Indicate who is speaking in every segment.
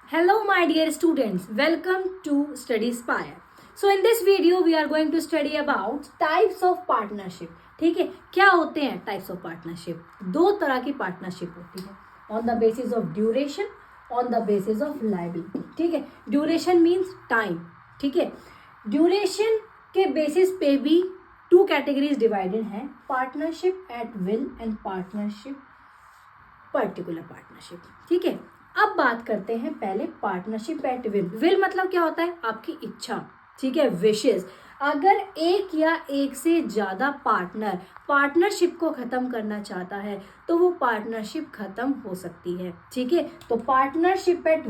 Speaker 1: Hello my dear students, welcome to Study Spire. So in this video we are going to study about types of partnership. ठीक है, क्या होते हैं types of partnership? दो तरह की पार्टनरशिप होती है, on the basis of duration, on the basis of liability. ठीक है, ड्यूरेशन मीन्स टाइम. ठीक है, ड्यूरेशन के बेसिस पे भी टू कैटेगरीज डिवाइडेड हैं, partnership at will and partnership particular partnership. ठीक है, अब बात करते हैं पहले पार्टनरशिप एट विल. विल मतलब क्या होता है? आपकी इच्छा. ठीक है, विशेस. अगर एक या एक से ज़्यादा पार्टनर पार्टनरशिप को ख़त्म करना चाहता है तो वो पार्टनरशिप ख़त्म हो सकती है. ठीक है, तो पार्टनरशिप एट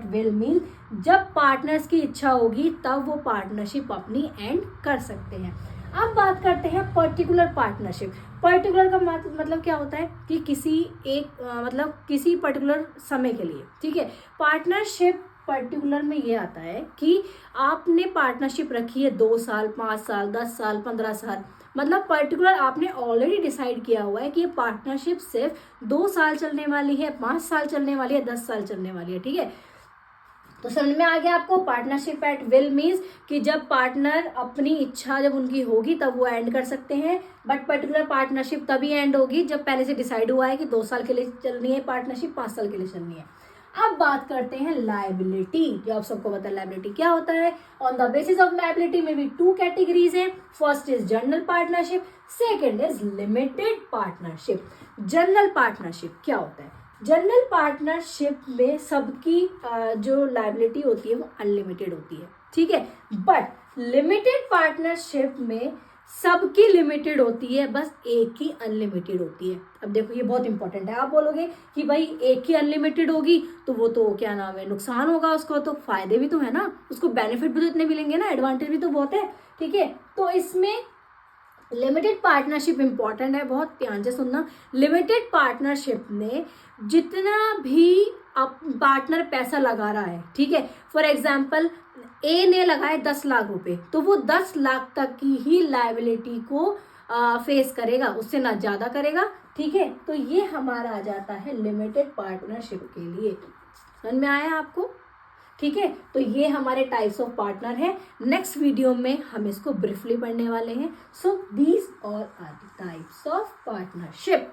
Speaker 1: विल मीन जब पार्टनर्स की इच्छा होगी तब वो पार्टनरशिप अपनी एंड कर सकते हैं. अब बात करते हैं पर्टिकुलर पार्टनरशिप. पर्टिकुलर का मतलब क्या होता है कि किसी पर्टिकुलर समय के लिए. ठीक है, पार्टनरशिप पर्टिकुलर में ये आता है कि आपने पार्टनरशिप रखी है 2 साल, 5 साल, 10 साल, 15 साल. मतलब पर्टिकुलर आपने ऑलरेडी डिसाइड किया हुआ है कि ये पार्टनरशिप सिर्फ 2 साल चलने वाली है, 5 साल चलने वाली है, 10 साल चलने वाली है. ठीक है, तो समझ में आ गया आपको. पार्टनरशिप एट विल मीन्स कि जब पार्टनर अपनी इच्छा जब उनकी होगी तब वो एंड कर सकते हैं. बट पर्टिकुलर पार्टनरशिप तभी एंड होगी जब पहले से डिसाइड हुआ है कि 2 साल के लिए चलनी है पार्टनरशिप, 5 साल के लिए चलनी है. अब बात करते हैं लायबिलिटी. जो आप सबको पता है लायबिलिटी क्या होता है. On the basis of liability में भी 2 कैटेगरीज हैं. First is general partnership, second is limited partnership. General partnership क्या होता है? जनरल पार्टनरशिप में सबकी जो लायबिलिटी होती है वो अनलिमिटेड होती है. ठीक है, बट लिमिटेड पार्टनरशिप में सबकी लिमिटेड होती है, बस एक ही अनलिमिटेड होती है. अब देखो ये बहुत इंपॉर्टेंट है. आप बोलोगे कि भाई एक ही अनलिमिटेड होगी तो वो तो क्या नाम है, नुकसान होगा उसको, तो फायदे भी तो है ना, उसको बेनिफिट भी तो इतने मिलेंगे ना, एडवांटेज भी तो बहुत है. ठीक है, तो इसमें लिमिटेड पार्टनरशिप इंपॉर्टेंट है, बहुत ध्यान से सुनना. लिमिटेड पार्टनरशिप में जितना भी आप पार्टनर पैसा लगा रहा है, ठीक है, फॉर एग्जाम्पल ए ने लगाए 10 लाख रुपए, तो वो 10 लाख तक की ही लायबिलिटी को फेस करेगा, उससे ना ज्यादा करेगा. ठीक है, तो ये हमारा आ जाता है लिमिटेड पार्टनरशिप के लिए. समझ में आया आपको? ठीक है, तो ये हमारे टाइप्स ऑफ पार्टनर है. नेक्स्ट वीडियो में हम इसको ब्रीफली पढ़ने वाले हैं. So these all are the types of partnership.